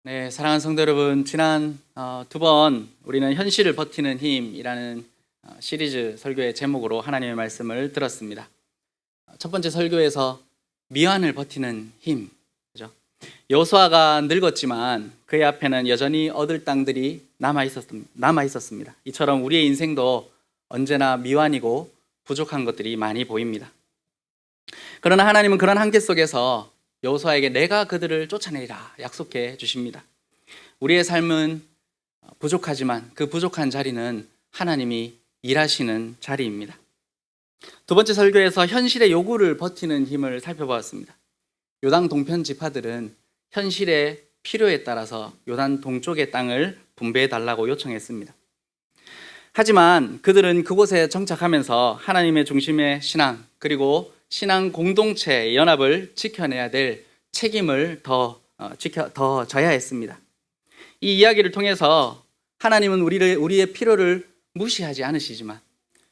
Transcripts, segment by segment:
네, 사랑하는 성도 여러분, 지난 두 번 우리는 현실을 버티는 힘이라는 시리즈 설교의 제목으로 하나님의 말씀을 들었습니다. 첫 번째 설교에서 미완을 버티는 힘, 그죠? 여호수아가 늙었지만 그의 앞에는 여전히 얻을 땅들이 남아 있었습니다. 이처럼 우리의 인생도 언제나 미완이고 부족한 것들이 많이 보입니다. 그러나 하나님은 그런 한계 속에서 여호수아에게 내가 그들을 쫓아내리라 약속해 주십니다. 우리의 삶은 부족하지만 그 부족한 자리는 하나님이 일하시는 자리입니다. 두 번째 설교에서 현실의 요구를 버티는 힘을 살펴보았습니다. 요단 동편 지파들은 현실의 필요에 따라서 요단 동쪽의 땅을 분배해 달라고 요청했습니다. 하지만 그들은 그곳에 정착하면서 하나님의 중심의 신앙, 그리고 신앙 공동체의 연합을 지켜내야 될 책임을 더 져야 했습니다. 이 이야기를 통해서 하나님은 우리의 필요를 무시하지 않으시지만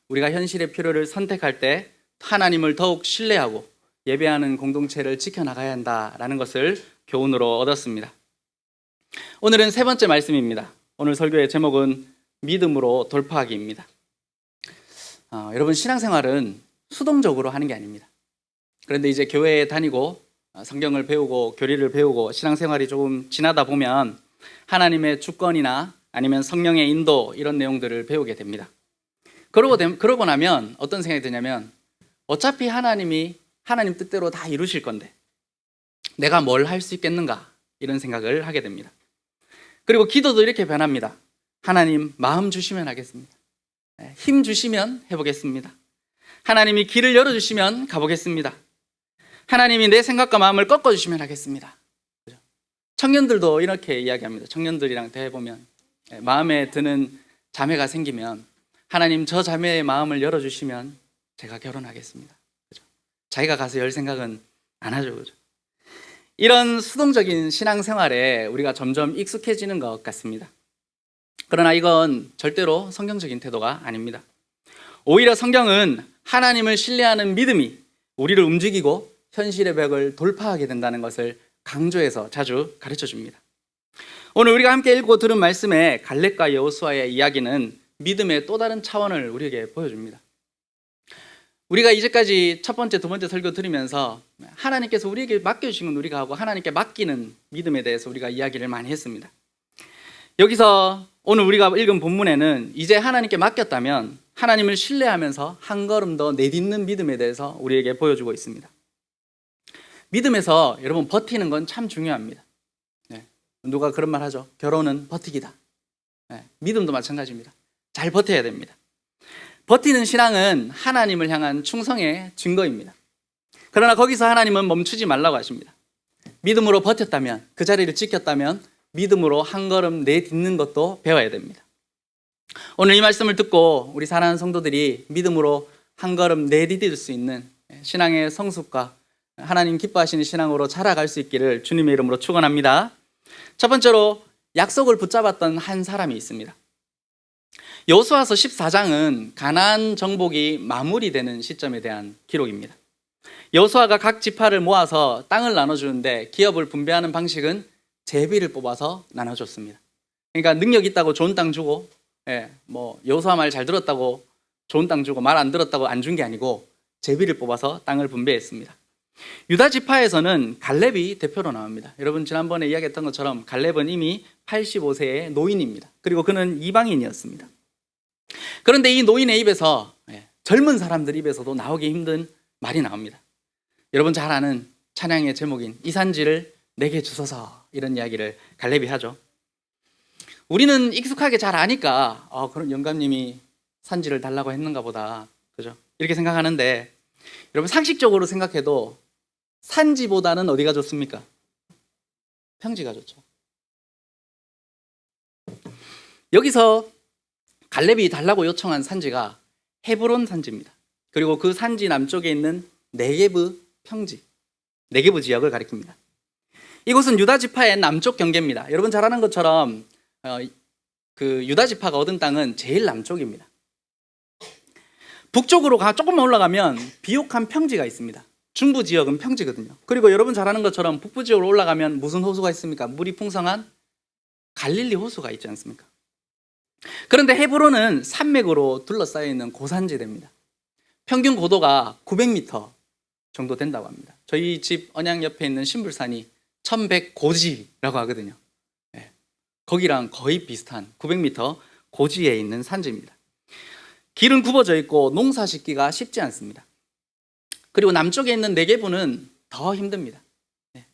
우리가 현실의 필요를 선택할 때 하나님을 더욱 신뢰하고 예배하는 공동체를 지켜나가야 한다라는 것을 교훈으로 얻었습니다. 오늘은 세 번째 말씀입니다. 오늘 설교의 제목은 믿음으로 돌파하기입니다. 여러분, 신앙생활은 수동적으로 하는 게 아닙니다. 그런데 이제 교회에 다니고 성경을 배우고 교리를 배우고 신앙생활이 조금 지나다 보면 하나님의 주권이나 아니면 성령의 인도 이런 내용들을 배우게 됩니다. 그러고 나면 어떤 생각이 드냐면 어차피 하나님 뜻대로 다 이루실 건데 내가 뭘 할 수 있겠는가 이런 생각을 하게 됩니다. 그리고 기도도 이렇게 변합니다. 하나님 마음 주시면 하겠습니다. 힘 주시면 해보겠습니다. 하나님이 길을 열어주시면 가보겠습니다. 하나님이 내 생각과 마음을 꺾어주시면 하겠습니다. 청년들도 이렇게 이야기합니다. 청년들이랑 대해보면 마음에 드는 자매가 생기면 하나님 저 자매의 마음을 열어주시면 제가 결혼하겠습니다. 그죠? 자기가 가서 열 생각은 안 하죠. 그죠? 이런 수동적인 신앙생활에 우리가 점점 익숙해지는 것 같습니다. 그러나 이건 절대로 성경적인 태도가 아닙니다. 오히려 성경은 하나님을 신뢰하는 믿음이 우리를 움직이고 현실의 벽을 돌파하게 된다는 것을 강조해서 자주 가르쳐 줍니다. 오늘 우리가 함께 읽고 들은 말씀의 갈렙과 여호수아의 이야기는 믿음의 또 다른 차원을 우리에게 보여줍니다. 우리가 이제까지 첫 번째, 두 번째 설교 들으면서 하나님께서 우리에게 맡겨주신 건 우리가 하고 하나님께 맡기는 믿음에 대해서 우리가 이야기를 많이 했습니다. 여기서 오늘 우리가 읽은 본문에는 이제 하나님께 맡겼다면 하나님을 신뢰하면서 한 걸음 더 내딛는 믿음에 대해서 우리에게 보여주고 있습니다. 믿음에서 여러분 버티는 건 참 중요합니다. 누가 그런 말 하죠. 결혼은 버티기다. 믿음도 마찬가지입니다. 잘 버텨야 됩니다. 버티는 신앙은 하나님을 향한 충성의 증거입니다. 그러나 거기서 하나님은 멈추지 말라고 하십니다. 믿음으로 버텼다면, 그 자리를 지켰다면 믿음으로 한 걸음 내딛는 것도 배워야 됩니다. 오늘 이 말씀을 듣고 우리 사랑하는 성도들이 믿음으로 한 걸음 내디딜 수 있는 신앙의 성숙과 하나님 기뻐하시는 신앙으로 자라갈 수 있기를 주님의 이름으로 축원합니다. 첫 번째로 약속을 붙잡았던 한 사람이 있습니다. 여호수아서 14장은 가나안 정복이 마무리되는 시점에 대한 기록입니다. 여호수아가 각 지파를 모아서 땅을 나눠주는데 기업을 분배하는 방식은 제비를 뽑아서 나눠줬습니다. 그러니까 능력 있다고 좋은 땅 주고 여호수아 말 잘 들었다고 좋은 땅 주고 말 안 들었다고 안 준 게 아니고 제비를 뽑아서 땅을 분배했습니다. 유다 지파에서는 갈렙이 대표로 나옵니다. 여러분 지난번에 이야기했던 것처럼 갈렙은 이미 85세의 노인입니다. 그리고 그는 이방인이었습니다. 그런데 이 노인의 입에서 젊은 사람들 입에서도 나오기 힘든 말이 나옵니다. 여러분 잘 아는 찬양의 제목인 이 산지를 내게 주소서, 이런 이야기를 갈렙이 하죠. 우리는 익숙하게 잘 아니까 그럼 영감님이 산지를 달라고 했는가 보다, 그죠? 이렇게 생각하는데 여러분 상식적으로 생각해도 산지보다는 어디가 좋습니까? 평지가 좋죠. 여기서 갈렙이 달라고 요청한 산지가 헤브론 산지입니다. 그리고 그 산지 남쪽에 있는 네게브 평지, 네게브 지역을 가리킵니다. 이곳은 유다 지파의 남쪽 경계입니다. 여러분 잘 아는 것처럼 그 유다 지파가 얻은 땅은 제일 남쪽입니다. 북쪽으로 조금만 올라가면 비옥한 평지가 있습니다. 중부 지역은 평지거든요. 그리고 여러분 잘 아는 것처럼 북부 지역으로 올라가면 무슨 호수가 있습니까? 물이 풍성한 갈릴리 호수가 있지 않습니까? 그런데 헤브론은 산맥으로 둘러싸여 있는 고산지대입니다. 평균 고도가 900m 정도 된다고 합니다. 저희 집 언양 옆에 있는 신불산이 1100고지라고 하거든요. 네. 거기랑 거의 비슷한 900m 고지에 있는 산지입니다. 길은 굽어져 있고 농사 짓기가 쉽지 않습니다. 그리고 남쪽에 있는 네게브는 더 힘듭니다. 네.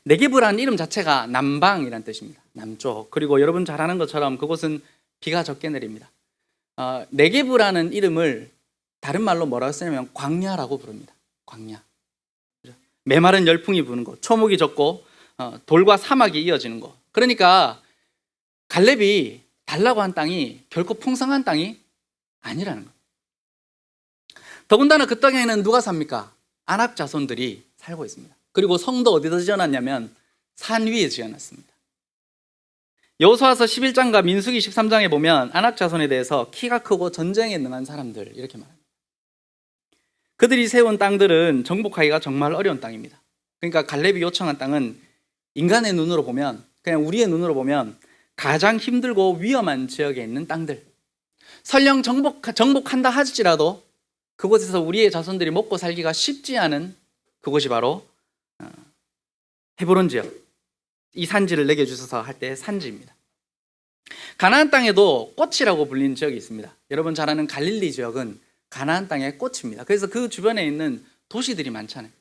네게브라는 이름 자체가 남방이라는 뜻입니다. 남쪽. 그리고 여러분 잘 아는 것처럼 그곳은 비가 적게 내립니다. 네게브라는 이름을 다른 말로 뭐라고 쓰냐면 광야라고 부릅니다. 광야. 메마른 열풍이 부는 곳, 초목이 적고 돌과 사막이 이어지는 곳. 그러니까 갈렙이 달라고 한 땅이 결코 풍성한 땅이 아니라는 거예요. 더군다나 그 땅에는 누가 삽니까? 아낙 자손들이 살고 있습니다. 그리고 성도 어디다 지어놨냐면 산 위에 지어놨습니다. 여호수아서 11장과 민수기 13장에 보면 아낙 자손에 대해서 키가 크고 전쟁에 능한 사람들 이렇게 말합니다. 그들이 세운 땅들은 정복하기가 정말 어려운 땅입니다. 그러니까 갈렙이 요청한 땅은 인간의 눈으로 보면, 그냥 우리의 눈으로 보면 가장 힘들고 위험한 지역에 있는 땅들. 설령 정복한다 할지라도 그곳에서 우리의 자손들이 먹고 살기가 쉽지 않은 그곳이 바로 헤브론 지역, 이 산지를 내게 주셔서 할 때 산지입니다. 가나안 땅에도 꽃이라고 불리는 지역이 있습니다. 여러분 잘 아는 갈릴리 지역은 가나안 땅의 꽃입니다. 그래서 그 주변에 있는 도시들이 많잖아요.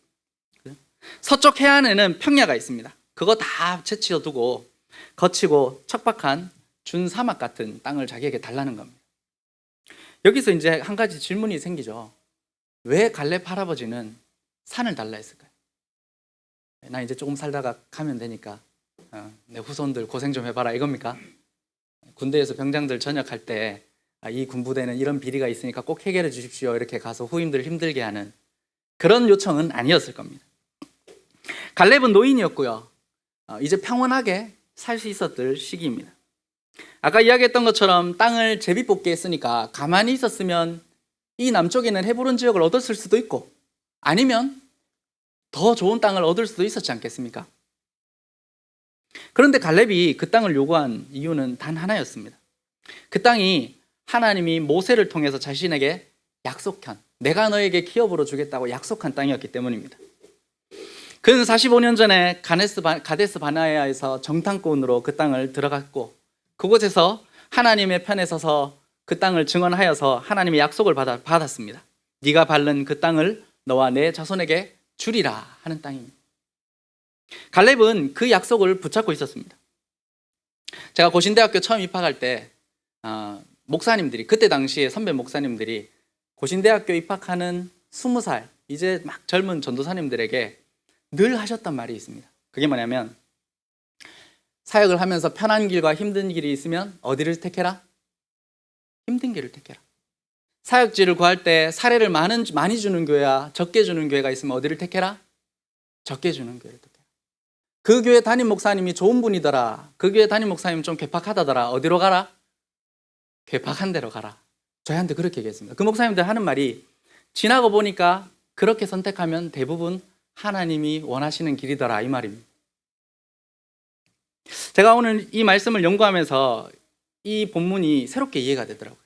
서쪽 해안에는 평야가 있습니다. 그거 다 채취어 두고 거치고 척박한 준사막 같은 땅을 자기에게 달라는 겁니다. 여기서 이제 한 가지 질문이 생기죠. 왜 갈렙 할아버지는 산을 달라 했을까요? 나 이제 조금 살다가 가면 되니까 내 후손들 고생 좀 해봐라 이겁니까? 군대에서 병장들 전역할 때 이 군부대는 이런 비리가 있으니까 꼭 해결해 주십시오 이렇게 가서 후임들을 힘들게 하는 그런 요청은 아니었을 겁니다. 갈렙은 노인이었고요. 이제 평온하게 살 수 있었을 시기입니다. 아까 이야기했던 것처럼 땅을 제비뽑기 했으니까 가만히 있었으면 이 남쪽에 있는 헤브론 지역을 얻었을 수도 있고 아니면 더 좋은 땅을 얻을 수도 있었지 않겠습니까? 그런데 갈렙이 그 땅을 요구한 이유는 단 하나였습니다. 그 땅이 하나님이 모세를 통해서 자신에게 약속한, 내가 너에게 기업으로 주겠다고 약속한 땅이었기 때문입니다. 그는 45년 전에 가데스 바네아에서 정탐꾼으로 그 땅을 들어갔고 그곳에서 하나님의 편에 서서 그 땅을 증언하여서 하나님의 약속을 받았습니다. 네가 밟는 그 땅을 너와 내 자손에게 주리라 하는 땅입니다. 갈렙은 그 약속을 붙잡고 있었습니다. 제가 고신대학교 처음 입학할 때 목사님들이, 그때 당시에 선배 목사님들이 고신대학교 입학하는 20살 이제 막 젊은 전도사님들에게 늘 하셨던 말이 있습니다. 그게 뭐냐면 사역을 하면서 편한 길과 힘든 길이 있으면 어디를 택해라? 힘든 길을 택해라. 사역지를 구할 때 사례를 많이 주는 교회와 적게 주는 교회가 있으면 어디를 택해라? 적게 주는 교회를 택해라. 그 교회 담임 목사님이 좋은 분이더라. 그 교회 담임 목사님 좀 괴팍하다더라. 어디로 가라? 괴팍한 데로 가라. 저희한테 그렇게 얘기했습니다. 그 목사님들 하는 말이 지나고 보니까 그렇게 선택하면 대부분 하나님이 원하시는 길이더라 이 말입니다. 제가 오늘 이 말씀을 연구하면서 이 본문이 새롭게 이해가 되더라고요.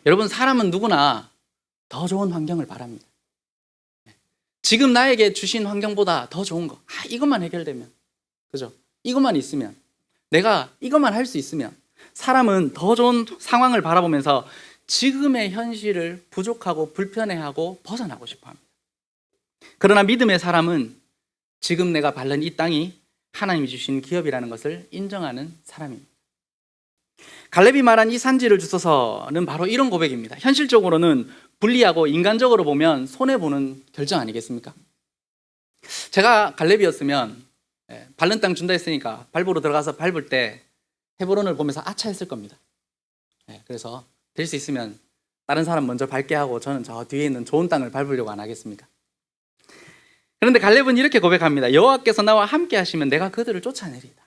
여러분 사람은 누구나 더 좋은 환경을 바랍니다. 지금 나에게 주신 환경보다 더 좋은 거, 이것만 해결되면, 그죠? 이것만 있으면, 내가 이것만 할 수 있으면 사람은 더 좋은 상황을 바라보면서 지금의 현실을 부족하고 불편해하고 벗어나고 싶어 합니다. 그러나 믿음의 사람은 지금 내가 밟는 이 땅이 하나님이 주신 기업이라는 것을 인정하는 사람입니다. 갈렙이 말한 이 산지를 주소서는 바로 이런 고백입니다. 현실적으로는 불리하고 인간적으로 보면 손해보는 결정 아니겠습니까? 제가 갈렙이었으면 밟는 땅 준다 했으니까 밟으러 들어가서 밟을 때 헤브론을 보면서 아차 했을 겁니다. 그래서 될 수 있으면 다른 사람 먼저 밟게 하고 저는 저 뒤에 있는 좋은 땅을 밟으려고 안 하겠습니까? 그런데 갈렙은 이렇게 고백합니다. 여호와께서 나와 함께 하시면 내가 그들을 쫓아내리다.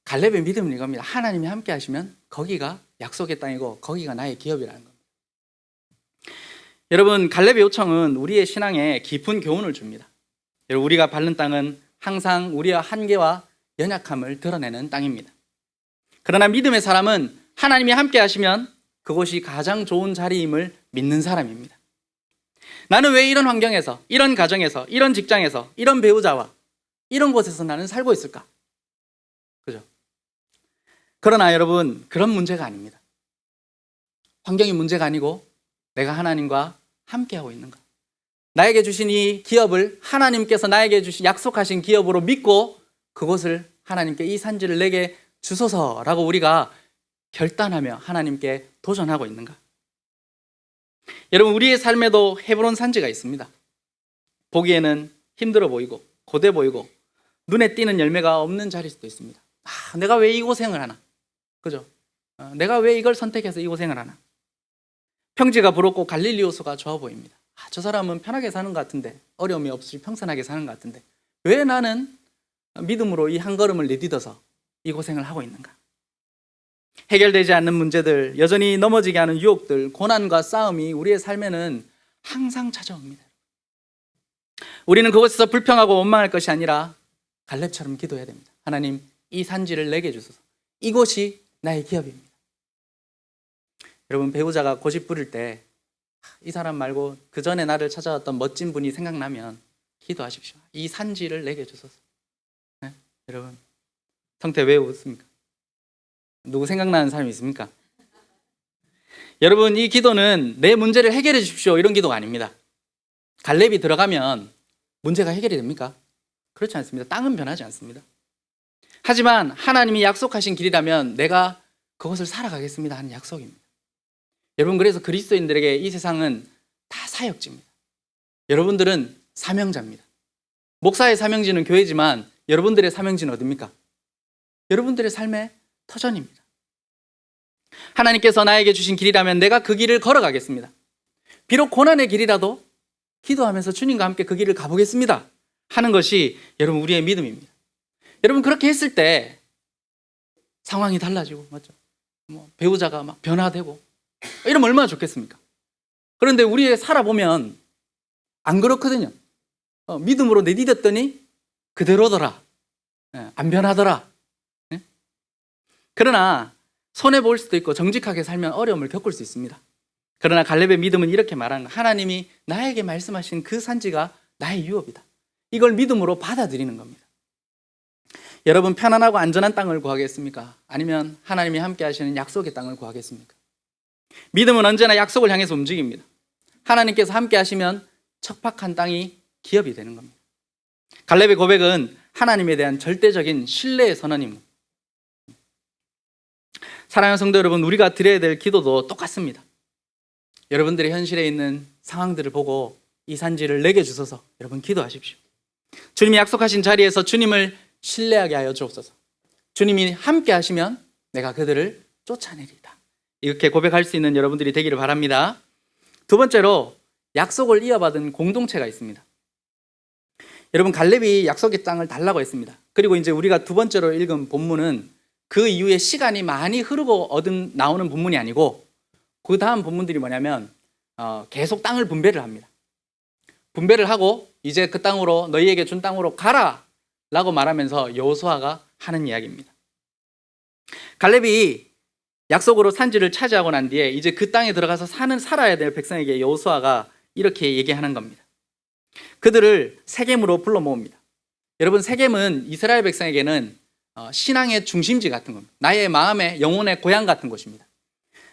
갈렙의 믿음은 이겁니다. 하나님이 함께 하시면 거기가 약속의 땅이고 거기가 나의 기업이라는 겁니다. 여러분 갈렙의 요청은 우리의 신앙에 깊은 교훈을 줍니다. 여러분 우리가 밟는 땅은 항상 우리의 한계와 연약함을 드러내는 땅입니다. 그러나 믿음의 사람은 하나님이 함께 하시면 그곳이 가장 좋은 자리임을 믿는 사람입니다. 나는 왜 이런 환경에서, 이런 가정에서, 이런 직장에서, 이런 배우자와 이런 곳에서 나는 살고 있을까? 그죠? 그러나 여러분, 그런 문제가 아닙니다. 환경이 문제가 아니고 내가 하나님과 함께하고 있는가? 나에게 주신 이 기업을 하나님께서 나에게 주신 약속하신 기업으로 믿고 그곳을 하나님께 이 산지를 내게 주소서라고 우리가 결단하며 하나님께 도전하고 있는가? 여러분, 우리의 삶에도 헤브론 산지가 있습니다. 보기에는 힘들어 보이고 고돼 보이고 눈에 띄는 열매가 없는 자리일 수도 있습니다. 내가 왜 이 고생을 하나? 그죠? 내가 왜 이걸 선택해서 이 고생을 하나? 평지가 부럽고 갈릴리 호수가 좋아 보입니다. 저 사람은 편하게 사는 것 같은데, 어려움이 없이 평산하게 사는 것 같은데 왜 나는 믿음으로 이 한 걸음을 내딛어서 이 고생을 하고 있는가? 해결되지 않는 문제들, 여전히 넘어지게 하는 유혹들, 고난과 싸움이 우리의 삶에는 항상 찾아옵니다. 우리는 그곳에서 불평하고 원망할 것이 아니라 갈렙처럼 기도해야 됩니다. 하나님, 이 산지를 내게 주소서. 이곳이 나의 기업입니다. 여러분, 배우자가 고집 부릴 때 이 사람 말고 그 전에 나를 찾아왔던 멋진 분이 생각나면 기도하십시오. 이 산지를 내게 주소서. 네? 여러분, 성태 왜 웃습니까? 누구 생각나는 사람이 있습니까? 여러분, 이 기도는 내 문제를 해결해 주십시오 이런 기도가 아닙니다. 갈렙이 들어가면 문제가 해결이 됩니까? 그렇지 않습니다. 땅은 변하지 않습니다. 하지만 하나님이 약속하신 길이라면 내가 그것을 살아가겠습니다 하는 약속입니다. 여러분, 그래서 그리스도인들에게 이 세상은 다 사역지입니다. 여러분들은 사명자입니다. 목사의 사명지는 교회지만 여러분들의 사명지는 어디입니까? 여러분들의 삶의 터전입니다. 하나님께서 나에게 주신 길이라면 내가 그 길을 걸어가겠습니다. 비록 고난의 길이라도 기도하면서 주님과 함께 그 길을 가보겠습니다 하는 것이 여러분 우리의 믿음입니다. 여러분, 그렇게 했을 때 상황이 달라지고, 맞죠? 배우자가 막 변화되고 이러면 얼마나 좋겠습니까? 그런데 우리 살아보면 안 그렇거든요. 믿음으로 내딛었더니 그대로더라. 안 변하더라. 그러나 손해볼 수도 있고 정직하게 살면 어려움을 겪을 수 있습니다. 그러나 갈렙의 믿음은 이렇게 말하는 거예요. 하나님이 나에게 말씀하신 그 산지가 나의 유업이다. 이걸 믿음으로 받아들이는 겁니다. 여러분, 편안하고 안전한 땅을 구하겠습니까? 아니면 하나님이 함께 하시는 약속의 땅을 구하겠습니까? 믿음은 언제나 약속을 향해서 움직입니다. 하나님께서 함께 하시면 척박한 땅이 기업이 되는 겁니다. 갈렙의 고백은 하나님에 대한 절대적인 신뢰의 선언입니다. 사랑하는 성도 여러분, 우리가 드려야 될 기도도 똑같습니다. 여러분들의 현실에 있는 상황들을 보고 이 산지를 내게 주소서 여러분 기도하십시오. 주님이 약속하신 자리에서 주님을 신뢰하게 하여 주옵소서. 주님이 함께 하시면 내가 그들을 쫓아내리다. 이렇게 고백할 수 있는 여러분들이 되기를 바랍니다. 두 번째로, 약속을 이어받은 공동체가 있습니다. 여러분, 갈렙이 약속의 땅을 달라고 했습니다. 그리고 이제 우리가 두 번째로 읽은 본문은 그 이후에 시간이 많이 흐르고 나오는 본문이 아니고 그 다음 본문들이 뭐냐면 계속 땅을 분배를 합니다. 분배를 하고 이제 그 땅으로, 너희에게 준 땅으로 가라 라고 말하면서 여호수아가 하는 이야기입니다. 갈렙이 약속으로 산지를 차지하고 난 뒤에 이제 그 땅에 들어가서 살아야 될 백성에게 여호수아가 이렇게 얘기하는 겁니다. 그들을 세겜으로 불러 모읍니다. 여러분, 세겜은 이스라엘 백성에게는 신앙의 중심지 같은 겁니다. 나의 마음의 영혼의 고향 같은 곳입니다.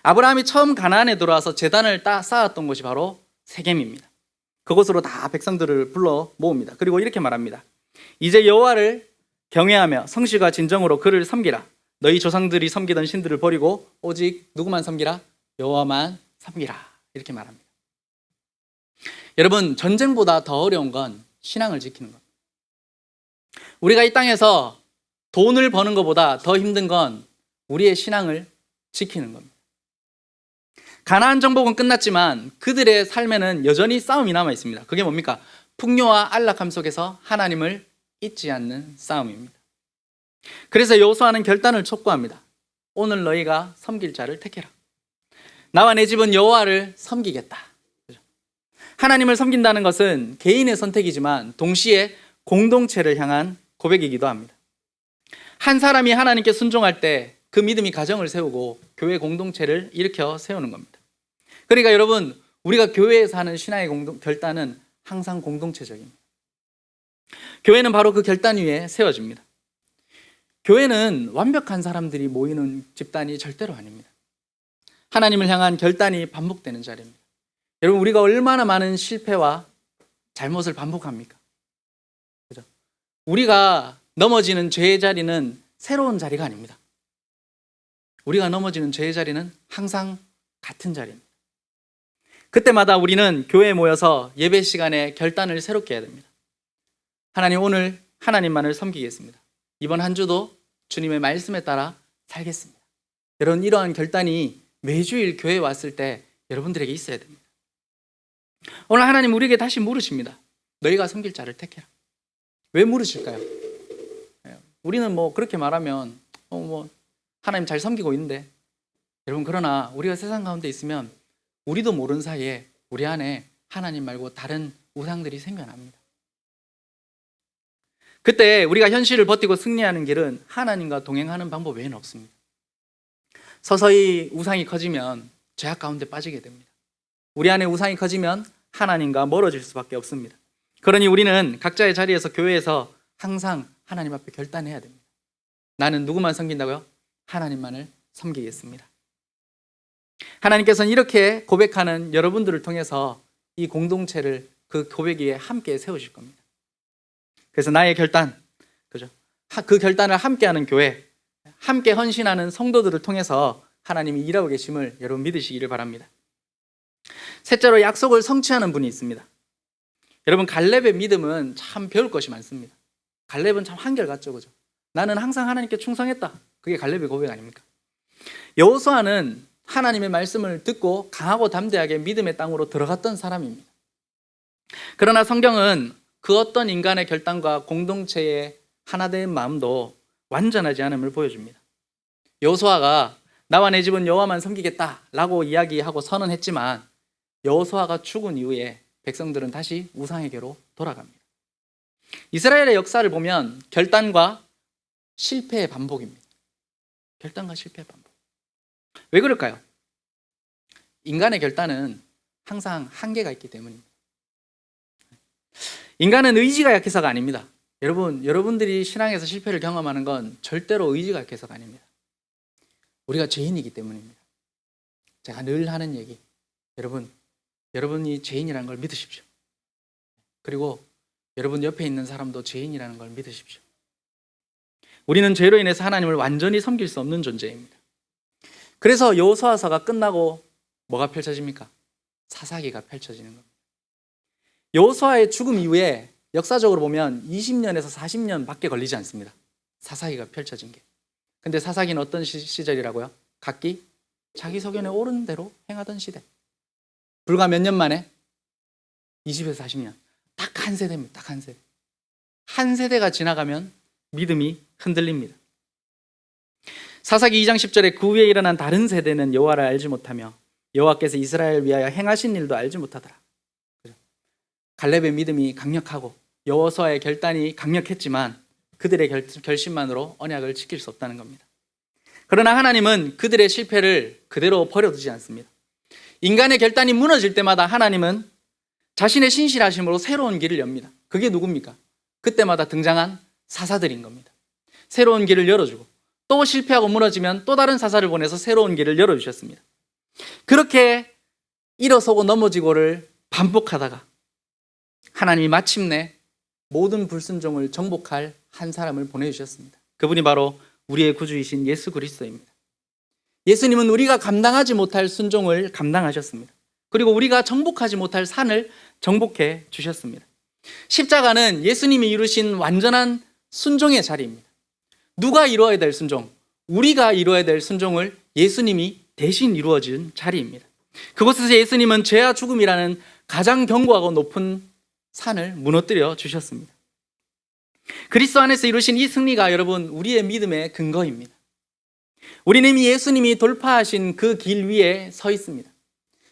아브라함이 처음 가나안에 들어와서 제단을 쌓았던 곳이 바로 세겜입니다. 그곳으로 다 백성들을 불러 모읍니다. 그리고 이렇게 말합니다. 이제 여호와를 경외하며 성실과 진정으로 그를 섬기라. 너희 조상들이 섬기던 신들을 버리고 오직 누구만 섬기라? 여호와만 섬기라. 이렇게 말합니다. 여러분, 전쟁보다 더 어려운 건 신앙을 지키는 겁니다. 우리가 이 땅에서 돈을 버는 것보다 더 힘든 건 우리의 신앙을 지키는 겁니다. 가나안 정복은 끝났지만 그들의 삶에는 여전히 싸움이 남아 있습니다. 그게 뭡니까? 풍요와 안락함 속에서 하나님을 잊지 않는 싸움입니다. 그래서 여호수아는 결단을 촉구합니다. 오늘 너희가 섬길 자를 택해라. 나와 내 집은 여호와를 섬기겠다. 하나님을 섬긴다는 것은 개인의 선택이지만 동시에 공동체를 향한 고백이기도 합니다. 한 사람이 하나님께 순종할 때 그 믿음이 가정을 세우고 교회 공동체를 일으켜 세우는 겁니다. 그러니까 여러분, 우리가 교회에서 하는 신앙의 결단은 항상 공동체적입니다. 교회는 바로 그 결단 위에 세워집니다. 교회는 완벽한 사람들이 모이는 집단이 절대로 아닙니다. 하나님을 향한 결단이 반복되는 자리입니다. 여러분, 우리가 얼마나 많은 실패와 잘못을 반복합니까? 그죠? 우리가 넘어지는 죄의 자리는 새로운 자리가 아닙니다. 우리가 넘어지는 죄의 자리는 항상 같은 자리입니다. 그때마다 우리는 교회에 모여서 예배 시간에 결단을 새롭게 해야 됩니다. 하나님, 오늘 하나님만을 섬기겠습니다. 이번 한 주도 주님의 말씀에 따라 살겠습니다. 여러분, 이러한 결단이 매주일 교회에 왔을 때 여러분들에게 있어야 됩니다. 오늘 하나님 우리에게 다시 물으십니다. 너희가 섬길 자를 택해라. 왜 물으실까요? 우리는 그렇게 말하면 하나님 잘 섬기고 있는데, 여러분, 그러나 우리가 세상 가운데 있으면 우리도 모르는 사이에 우리 안에 하나님 말고 다른 우상들이 생겨납니다. 그때 우리가 현실을 버티고 승리하는 길은 하나님과 동행하는 방법 외에는 없습니다. 서서히 우상이 커지면 죄악 가운데 빠지게 됩니다. 우리 안에 우상이 커지면 하나님과 멀어질 수밖에 없습니다. 그러니 우리는 각자의 자리에서 교회에서 항상 하나님 앞에 결단해야 됩니다. 나는 누구만 섬긴다고요? 하나님만을 섬기겠습니다. 하나님께서는 이렇게 고백하는 여러분들을 통해서 이 공동체를 그 고백 위에 함께 세우실 겁니다. 그래서 나의 결단, 그죠? 그 결단을 함께하는 교회, 함께 헌신하는 성도들을 통해서 하나님이 일하고 계심을 여러분 믿으시기를 바랍니다. 셋째로, 약속을 성취하는 분이 있습니다. 여러분, 갈렙의 믿음은 참 배울 것이 많습니다. 갈렙은 참 한결같죠, 그죠? 나는 항상 하나님께 충성했다. 그게 갈렙의 고백 아닙니까? 여호수아는 하나님의 말씀을 듣고 강하고 담대하게 믿음의 땅으로 들어갔던 사람입니다. 그러나 성경은 그 어떤 인간의 결단과 공동체의 하나된 마음도 완전하지 않음을 보여줍니다. 여호수아가 나와 내 집은 여호와만 섬기겠다라고 이야기하고 선언했지만 여호수아가 죽은 이후에 백성들은 다시 우상에게로 돌아갑니다. 이스라엘의 역사를 보면 결단과 실패의 반복입니다. 결단과 실패의 반복. 왜 그럴까요? 인간의 결단은 항상 한계가 있기 때문입니다. 인간은 의지가 약해서가 아닙니다. 여러분들이 신앙에서 실패를 경험하는 건 절대로 의지가 약해서가 아닙니다. 우리가 죄인이기 때문입니다. 제가 늘 하는 얘기, 여러분이 죄인이라는 걸 믿으십시오. 그리고 여러분 옆에 있는 사람도 죄인이라는 걸 믿으십시오. 우리는 죄로 인해서 하나님을 완전히 섬길 수 없는 존재입니다. 그래서 여호수아서가 끝나고 뭐가 펼쳐집니까? 사사기가 펼쳐지는 겁니다. 여호수아의 죽음 이후에 역사적으로 보면 20년에서 40년밖에 걸리지 않습니다. 사사기가 펼쳐진 게. 근데 사사기는 어떤 시절이라고요? 각기 자기 소견에 옳은 대로 행하던 시대. 불과 몇 년 만에 20에서 40년. 딱 한 세대입니다. 딱 한 세대. 한 세대가 지나가면 믿음이 흔들립니다. 사사기 2장 10절에 그 후에 일어난 다른 세대는 여호와를 알지 못하며 여호와께서 이스라엘을 위하여 행하신 일도 알지 못하더라. 갈렙의 믿음이 강력하고 여호수아의 결단이 강력했지만 그들의 결심만으로 언약을 지킬 수 없다는 겁니다. 그러나 하나님은 그들의 실패를 그대로 버려두지 않습니다. 인간의 결단이 무너질 때마다 하나님은 자신의 신실하심으로 새로운 길을 엽니다. 그게 누굽니까? 그때마다 등장한 사사들인 겁니다. 새로운 길을 열어주고 또 실패하고 무너지면 또 다른 사사를 보내서 새로운 길을 열어주셨습니다. 그렇게 일어서고 넘어지고를 반복하다가 하나님이 마침내 모든 불순종을 정복할 한 사람을 보내주셨습니다. 그분이 바로 우리의 구주이신 예수 그리스도입니다. 예수님은 우리가 감당하지 못할 순종을 감당하셨습니다. 그리고 우리가 정복하지 못할 산을 정복해 주셨습니다. 십자가는 예수님이 이루신 완전한 순종의 자리입니다. 누가 이루어야 될 순종? 우리가 이루어야 될 순종을 예수님이 대신 이루어진 자리입니다. 그곳에서 예수님은 죄와 죽음이라는 가장 견고하고 높은 산을 무너뜨려 주셨습니다. 그리스도 안에서 이루신 이 승리가 여러분 우리의 믿음의 근거입니다. 우리는 이미 예수님이 돌파하신 그 길 위에 서 있습니다.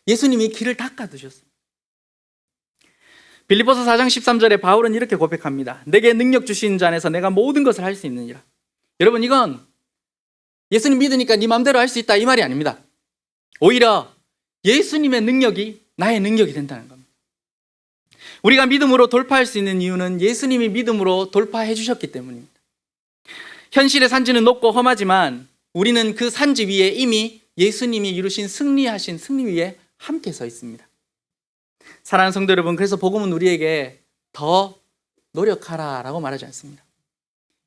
예수님이 길을 닦아 두셨습니다. 빌립보서 4장 13절에 바울은 이렇게 고백합니다. 내게 능력 주신 자 안에서 내가 모든 것을 할 수 있느니라. 여러분, 이건 예수님 믿으니까 네 마음대로 할 수 있다 이 말이 아닙니다. 오히려 예수님의 능력이 나의 능력이 된다는 겁니다. 우리가 믿음으로 돌파할 수 있는 이유는 예수님이 믿음으로 돌파해 주셨기 때문입니다. 현실의 산지는 높고 험하지만 우리는 그 산지 위에 이미 예수님이 이루신 승리하신 승리 위에 함께 서 있습니다. 사랑하는 성도 여러분, 그래서 복음은 우리에게 더 노력하라 라고 말하지 않습니다.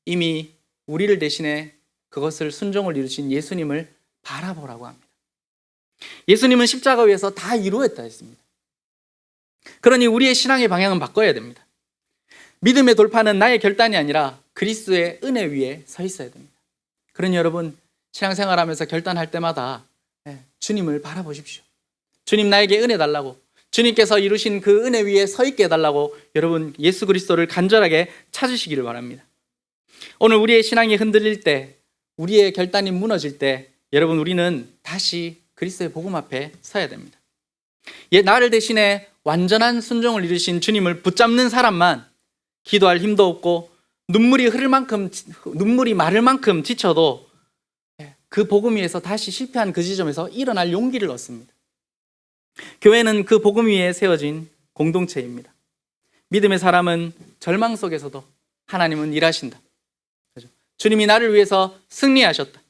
이미 우리를 대신해 그것을 순종을 이루신 예수님을 바라보라고 합니다. 예수님은 십자가 위에서 다 이루었다 했습니다. 그러니 우리의 신앙의 방향은 바꿔야 됩니다. 믿음의 돌파는 나의 결단이 아니라 그리스도의 은혜 위에 서 있어야 됩니다. 그러니 여러분, 신앙생활하면서 결단할 때마다 주님을 바라보십시오. 주님 나에게 은혜 달라고, 주님께서 이루신 그 은혜 위에 서 있게 해달라고 여러분 예수 그리스도를 간절하게 찾으시기를 바랍니다. 오늘 우리의 신앙이 흔들릴 때, 우리의 결단이 무너질 때 여러분 우리는 다시 그리스도의 복음 앞에 서야 됩니다. 나를 대신해 완전한 순종을 이루신 주님을 붙잡는 사람만 기도할 힘도 없고 눈물이 마를 만큼 지쳐도 그 복음 위에서 다시 실패한 그 지점에서 일어날 용기를 얻습니다. 교회는 그 복음 위에 세워진 공동체입니다. 믿음의 사람은 절망 속에서도 하나님은 일하신다. 주님이 나를 위해서 승리하셨다.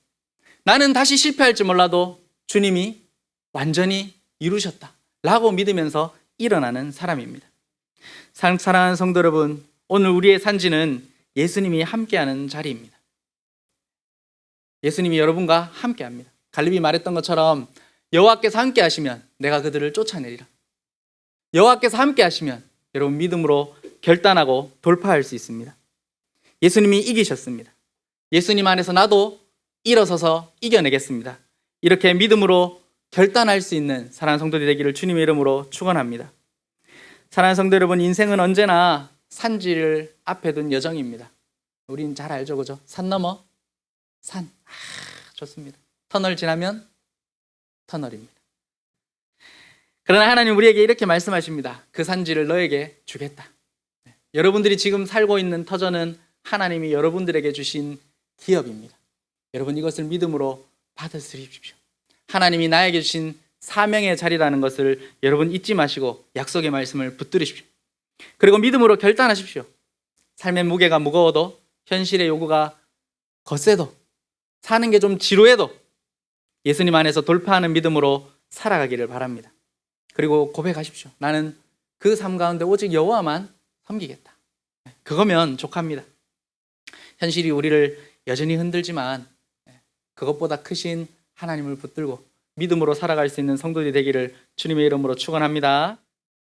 나는 다시 실패할지 몰라도 주님이 완전히 이루셨다 라고 믿으면서 일어나는 사람입니다. 사랑하는 성도 여러분, 오늘 우리의 산지는 예수님이 함께하는 자리입니다. 예수님이 여러분과 함께합니다. 갈렙이 말했던 것처럼 여호와께서 함께하시면 내가 그들을 쫓아내리라. 여호와께서 함께하시면 여러분 믿음으로 결단하고 돌파할 수 있습니다. 예수님이 이기셨습니다. 예수님 안에서 나도 일어서서 이겨내겠습니다. 이렇게 믿음으로 결단할 수 있는 사랑하는 성도들이 되기를 주님의 이름으로 축원합니다. 사랑하는 성도 여러분, 인생은 언제나 산지를 앞에 둔 여정입니다. 우린 잘 알죠, 그죠? 산 넘어 산. 좋습니다. 터널 지나면 터널입니다. 그러나 하나님 우리에게 이렇게 말씀하십니다. 그 산지를 너에게 주겠다. 여러분들이 지금 살고 있는 터전은 하나님이 여러분들에게 주신 기업입니다. 여러분 이것을 믿음으로 받아들이십시오. 하나님이 나에게 주신 사명의 자리라는 것을 여러분 잊지 마시고 약속의 말씀을 붙들으십시오. 그리고 믿음으로 결단하십시오. 삶의 무게가 무거워도, 현실의 요구가 거세도, 사는 게 좀 지루해도 예수님 안에서 돌파하는 믿음으로 살아가기를 바랍니다. 그리고 고백하십시오. 나는 그 삶 가운데 오직 여호와만 섬기겠다. 그거면 족합니다. 현실이 우리를 여전히 흔들지만 그것보다 크신 하나님을 붙들고 믿음으로 살아갈 수 있는 성도들이 되기를 주님의 이름으로 축원합니다.